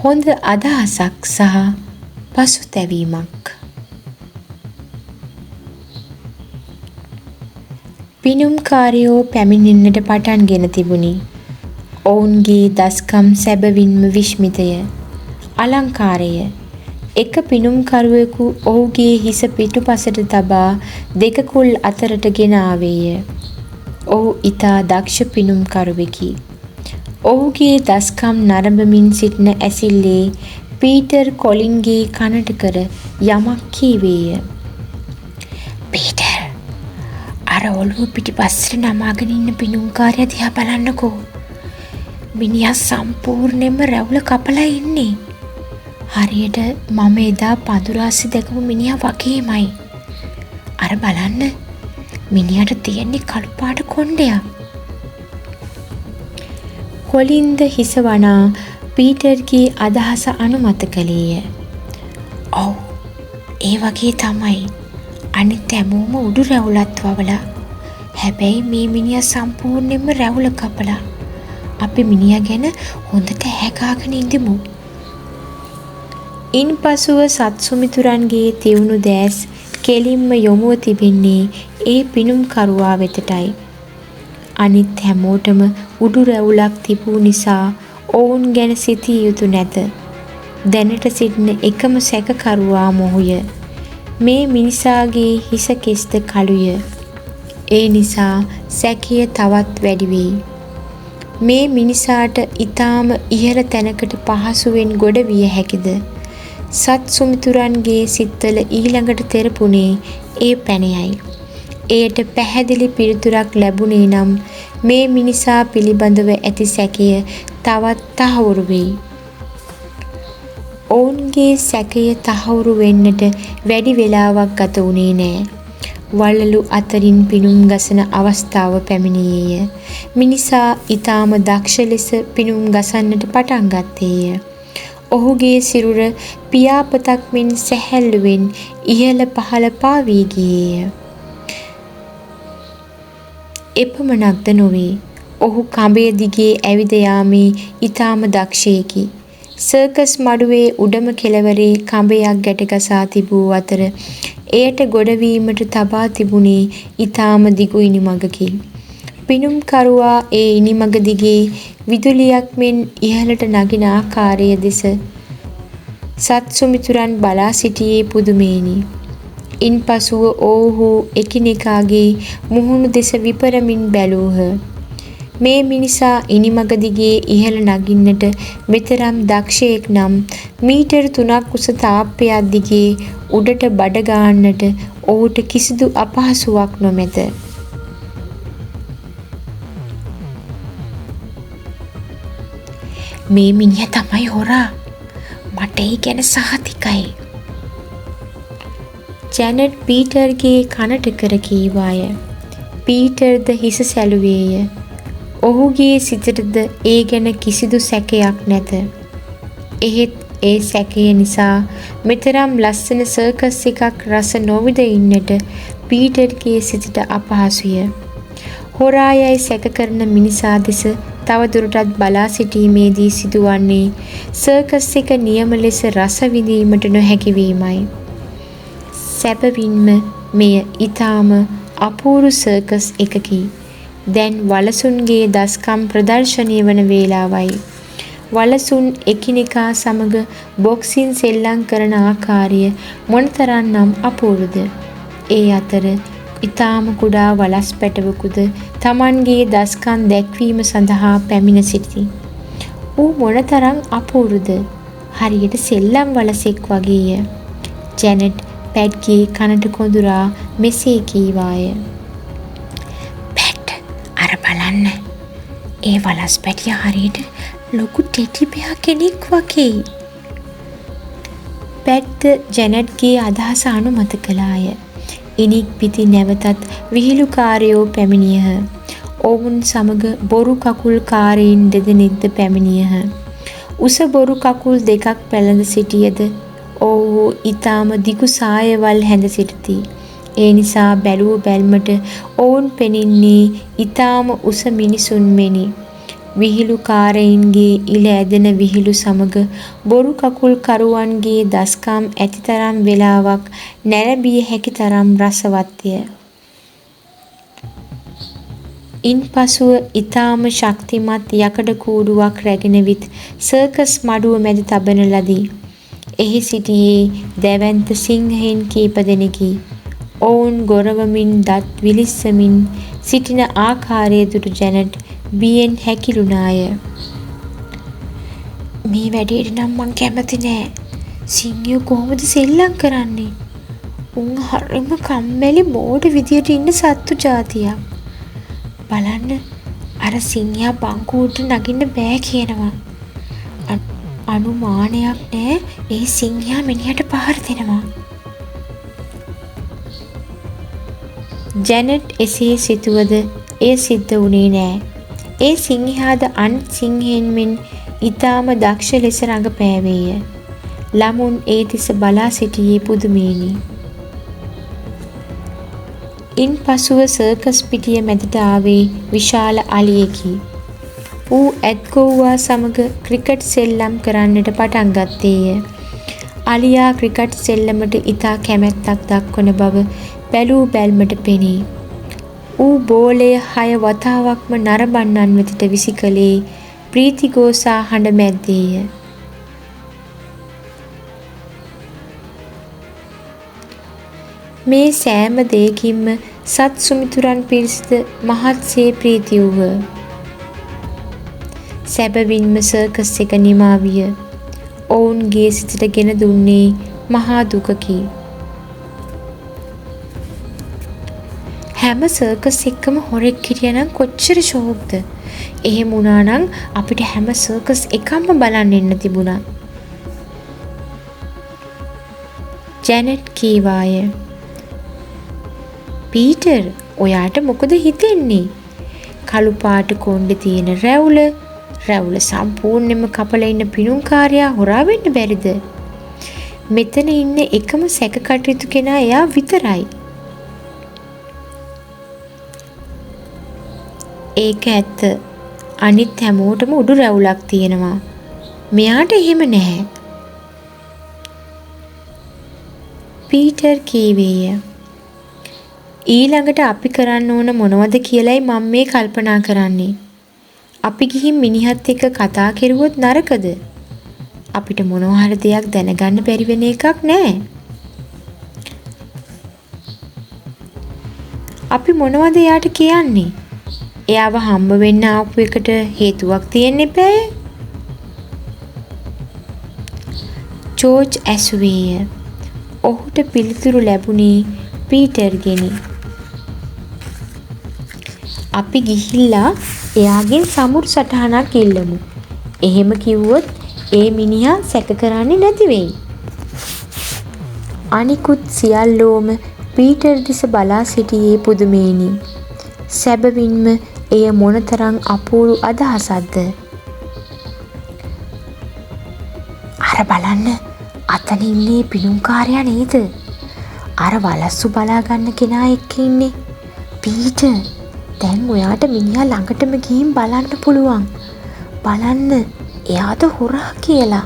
හොඳ අදහසක් සහ පසුතැවීමක්. පිනුම්කාරයෝ පැමිණෙන්නට පටන්ගෙන තිබුණි. ඔවුන්ගේ දස්කම් සැබවින්ම විශ්මිතය. අලංකාරය. එක පිනුම්කරුවෙකු ඔහුගේ හිස පිටුපසට තබා දෙකකුල් අතරට ගෙන ආවේය. ඔහු ඉතා දක්ෂ පිනුම්කරුවෙකි. ඔහුගේ දස්කම් නරඹමින් සිටින ඇසිල්ලේ පීටර් කොලින්ගේ කනට කර යමක් කීවේය. "පීටර්, අර ඔළුව පිටිපස්සට නමාගෙන ඉන්න පිනුම්කාරයා දිහා බලන්නකෝ. මිනිහා සම්පූර්ණයෙන්ම රැවුල කපලා ඉන්නේ. හරියට මම එදා පඳුරාසි දැකපු මිනිහා වගේමයි. අර බලන්න, මිනිහට තියෙන්නේ කළු පාට කොණ්ඩයක්." කොලින්ද හිස වනා පීටර්ගේ අදහස අනුමත කළේය. "ඔව්, ඒ වගේ තමයි. අනිත් හැමෝම උඩු රැවුලත් වවලා. හැබැයි මේ මිනිහා සම්පූර්ණයෙන්ම රැවුල කපලා. අපි මිනිහා ගැන හොඳට ඇහැගාගෙන ඉඳමු." ඉන්පසුව සත්සුමිතුරන්ගේ තියුණු දැස් කෙලින්ම යොමුව තිබෙන්නේ ඒ පිනුම්කරුවා වෙතටයි. අනිත් හැමෝටම උඩු රැවුලක් තිබූ නිසා ඔවුන් ගැන සිතිය යුතු නැත. දැනට සිටින එකම සැකකරුවා මොහුය. මේ මිනිසාගේ හිස කෙස්ද කළුය. ඒ නිසා සැකය තවත් වැඩි වෙයි. මේ මිනිසාට ඊටාම ඉහළ තැනකට පහසුවෙන් ගොඩ විය හැකිද? සත්සුමිතුරන්ගේ සිත්වල ඊළඟට තෙරපුනේ ඒ පැනයයි. එයට පැහැදිලි පිළිතුරක් ලැබුණේ නම් මේ මිනිසා පිළිබඳව ඇති සැකය තවත් තහවුරු වෙයි. ඔවුන්ගේ සැකය තහවුරු වෙන්නට වැඩි වේලාවක් ගත වුණේ නෑ. වළලු අතරින් පිනුම් ගසන අවස්ථාව පැමිණියේය. මිනිසා ඊටාම දක්ෂ ලෙස පිනුම් ගසන්නට පටන් ගත්තේය. ඔහුගේ සිරුර පියාපතක් මෙන් සැහැල්ලුවෙන් ඉහළ පහළ පාවී ගියේය. එපමණක්ද නොවේ. ඔහු කඹය දිගේ ඇවිද යාමේ ඊටාම දක්ෂයෙකි. සර්කස් මඩුවේ උඩම කෙළවරේ කඹයක් ගැටගසා තිබූ අතර එයට ගොඩවීමට තබා තිබුණේ ඊටාම දිගු ඉනිමගකි. පිනුම්කරුවා ඒ ඉනිමග දිගේ විදුලියක් මෙන් ඉහළට නගින ආකාරය දෙස සත්සුමිතුරන් බලා සිටියේ පුදුමයෙනි. ඉන්පසුව ඔවුහු එකිනෙකාගේ මුහුණු දෙස විපරමින් බැලූහ. මේ මිනිසා ඉනිමග දිගේ ඉහළ නගින්නට මෙතරම් දක්ෂයෙක් නම් මීටර් 3ක් උස තාප්පයක් දිගේ උඩට බඩ ගාන්නට ඔහුට කිසිදු අපහසුාවක් නොමැත. "මේ මිනිහා තමයි හොරා. මට ඒ ගැන සහතිකයි." ජැනට් පීටර්ගේ කනට කර කීවාය. පීටර්ද හිස සැලුවේය. ඔහුගේ සිතටද ඒ ගැන කිසිදු සැකයක් නැත. එහෙත් ඒ සැකය නිසා මෙතරම් ලස්සන සර්කස් එකක් රස නොවිඳ ඉන්නට පීටර්ගේ සිතට අපහසුය. හොරායයි සැක කරන මිනිසා දෙස තවදුරටත් බලා සිටීමේදී සිදුවන්නේ සර්කස් එක නියම ලෙස රස විඳීමට නොහැකි වීමයි. සැබවින්ම මෙය ඊටාම අපූරු සර්කස් එකකි. දැන් වලසුන්ගේ දස්කම් ප්‍රදර්ශනය වන වේලාවයි. වලසුන් එකිනෙකා සමග බොක්සින් සෙල්ලම් කරන ආකාරය මොනතරම්නම් අපූරුද? ඒ අතර ඊටාම කුඩා වලස් පැටවකුද Tamanගේ දස්කම් දැක්වීම සඳහා පැමිණ සිටි. ඌ මොනතරම් අපූරුද? හරියට සෙල්ලම් වලසෙක් වගේය. ජැනට් පැට්ගේ කනට කොඳුරා මෙසේ කීවාය. "පැට්, අර බලන්න. ඒ වලස් පැටියා හරියට ලොකු ටෙඩි බෙයා කෙනෙක් වගේ." පැට්ද ජැනට්ගේ අදහස අනුමත කළාය. ඉනික් පිටි නැවතත් විහිළුකාරයෝ පැමිණියහ. ඔවුන් සමග බොරු කකුල් කාරයින් දෙදෙනෙක්ද පැමිණියහ. උස බොරු කකුල් දෙකක් පැලඳ සිටියද ඔවුහු ඊටාම දිගු සායවල් හැඳ සිටිති. ඒ නිසා බැලූ බැල්මට ඔවුන් පෙනෙන්නේ ඊටාම උස මිනිසුන් මෙනි. විහිළුකාරයින්ගේ ඉල ඇදෙන විහිළු සමග බොරු කකුල් කරුවන්ගේ දස්කම් ඇතිතරම් වේලාවක් නැරඹිය හැකි තරම් රසවත්ය. ඉන්පසුව ඊටාම ශක්තිමත් යකඩ කූඩුවක් රැගෙන විත් සර්කස් මඩුව මැද තබන ලදී. එහි සිටියේ දැවැන්ත සිංහයන් කීප දෙනෙකි. ඔවුන් ගොරවමින් දත් විලිස්සමින් සිටින ආකාරය දුටු ජැනට් බියෙන් හැකිලුණාය. මේ වැඩේට නම් මං කැමති නෑ. සිංහයෝ කොහොමද සෙල්ලම් කරන්නේ? උන් හරිම කම්මැලි මෝඩ විදියට ඉන්න සත්තු జాතියක්. බලන්න අර සිංහයා බංකුවට නගින්න බෑ කියනවා. අනුමානයක් නෑ ඒ සිංහයා මිනිහට පහර දෙනවා. ජැනට් එසේ සිතුවද එය සිද්ධ වුණේ නෑ. ඒ සිංහයාද අන් සිංහයන් මෙන් ඊටාම දක්ෂ ලෙස රඟපෑවේය. ළමුන් ඒ දෙස බලා සිටියේ පුදුමයෙනි. ඉන්පසුව සර්කස් පිටිය මැදට ආවේ විශාල අලියෙකි. ඌ ඇත්ගොව්වා සමග ක්‍රිකට් සෙල්ලම් කරන්නට පටන් ගත්තේය. අලියා ක්‍රිකට් සෙල්ලමට ඉතා කැමැත්තක් දක්වන බව බැලූ බැල්මට පෙනේ. ඌ බෝලය 6 වතාවක්ම නරඹන්නන් වෙතට විසි කළේ ප්‍රීතිගෝසා හඬ මැද්දේය. මේ සෑම දෙයකින්ම සත් සුමිතුරන් පිරිසද මහත්සේ ප්‍රීති වූහ. සැබවින්ම සර්කස් එක නිමා විය. ඔවුන්ගේ සිතට ගෙන දුන්නේ මහා දුකකි. හැම සර්කස් එකකම හොරෙක් හිටියනම් කොච්චර ෂෝක්ද? එහෙම වුණා නම් අපිට හැම සර්කස් එකක්ම බලන්න එන්න තිබුණා. ජැනට් කීවාය. පීටර්, ඔයාට මොකද හිතෙන්නේ? කළු පාට කොණ්ඩේ තියෙන රැවුල සම්පූර්ණයෙන්ම කපලා ඉන්න පිණුම්කාරයා හොරා වෙන්න බැරිද? මෙතන ඉන්න එකම සැක කටයුතු කෙනා එයා විතරයි. ඒක ඇත්ත. අනිත් හැමෝටම උඩු රැවුලක් තියෙනවා. මෙයාට එහෙම නැහැ. පීටර් කීවේය. ඊළඟට අපි කරන්න ඕන මොනවද කියලයි මම මේ කල්පනා කරන්නේ. අපි ගිහින් මිනිහත් එක්ක කතා කෙරුවොත් නරකද? අපිට මොනවා හරි දෙයක් දැනගන්න බැරි වෙන එකක් නෑ. අපි මොනවද එයාට කියන්නේ? එයාව හම්බ වෙන්න ආපු එකට හේතුවක් තියෙන්න එපාය. ජෝර්ජ් ඇසුවේය. ඔහුට පිළිතුරු ලැබුණේ පීටර්ගෙනි. අපි ගිහිල්ලා එයාගෙන් සමුරු සටහනක් ඉල්ලමු. එහෙම කිව්වොත් ඒ මිනිහා සැක කරන්නේ නැති වෙයි. අනිකුත් සියල්ලෝම පීටර් දිස බලා සිටියේ පුදුමේනි. සැබවින්ම එය මොනතරම් අපූර්ව අදහසක්ද? අර බලන්න, අතන ඉන්නේ පිණුම්කාරයා නේද? අර වලස්සු බලා ගන්න කෙනා එක්ක ඉන්නේ. පීටර්, දැන් ඔයාට මිනිහා ළඟටම ගිහින් බලන්න පුළුවන්. බලන්න, එයාද හොරා කියලා.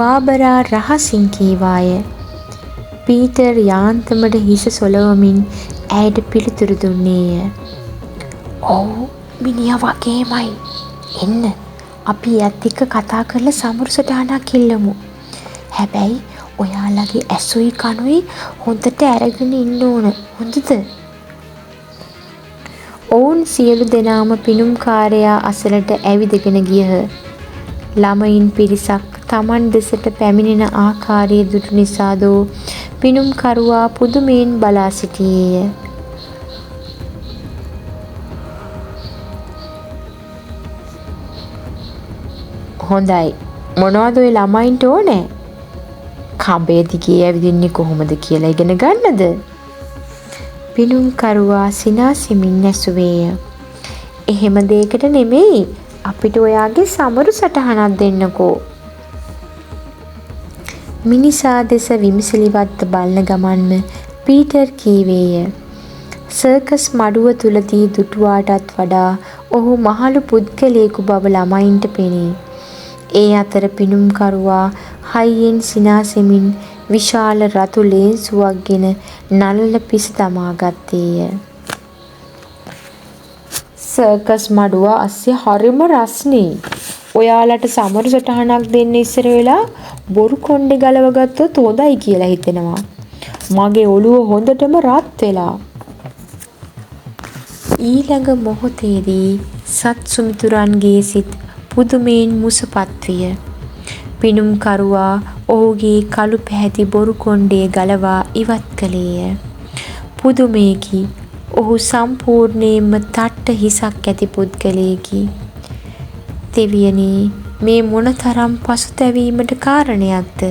බාබරා රහසින් කීවාය. පීටර් යාන්තමට හිස සොලවමින් ඇයට පිළිතුරු දුන්නේය. ඔව්, මිනිහා වගේමයි. එන්න, අපි එයත් එක්ක කතා කරලා සමුරු සටහනක් ඉල්ලමු. හැබැයි ඔයාලගේ ඇසුයි කනුයි හොඳට අරගෙන ඉන්න ඕන. හොඳද? ඔවුන් සියලු දෙනාම පිණුම්කාරයා අසලට ඇවිදගෙන ගියහ. ළමයින් පිරිසක් Taman දෙසට පැමිණෙන ආකාරය දුටු නිසාදෝ පිණුම්කරුවා පුදුමයෙන් බලා සිටියේය. හොඳයි, මොනවද ඔය ළමයින්ට ඕනේ? කඹේ දිගේ ඇවිදින්නේ කොහොමද කියලා ඉගෙන ගන්නද? පිණුම්කරුවා සිනාසෙමින් ඇසුවේය. එහෙම දෙයකට නෙමෙයි, අපිට ඔයාගේ සමරු සටහනක් දෙන්නකෝ. මිනිසා දෙස විමසිලිවත්ව බලන ගමන්ම පීටර් කීවේය. සර්කස් මඩුව තුලදී දුටුවාටත් වඩා ඔහු මහලු පුද්ගලයෙකු බව ළමයින්ට පෙනේ. ඒ අතර පිනුම්කරුවා හයියෙන් සිනාසෙමින් විශාල රතු ලේන්සුවක් ගෙන නළල පිස දමා ගත්තේය. සර්කස් මඩුව අස්සේ හරිම රස්නේ. ඔයාලට සමරු සටහනක් දෙන්න ඉස්සර වෙලා බොරු කොණ්ඩේ ගලව ගත්තොත් හොඳයි කියලා හිතෙනවා. මගේ ඔළුව හොඳටම රත් වෙලා. ඊළඟ මොහොතේදී සත්සුමිතුරන්ගේ සිත් පුදුමයෙන් මුසපත් විය. පිනුම්කරුවා ඔහුගේ කළු පැහැති බොරු කොණ්ඩේ ගලවා ඉවත් කළේය. පුදුමයකි. ඔහු සම්පූර්ණයෙන්ම තට්ට හිසක් ඇති පුද්ගලයෙකි. දෙවියනේ, මේ මොනතරම් පසුතැවීමට කාරණයක්ද?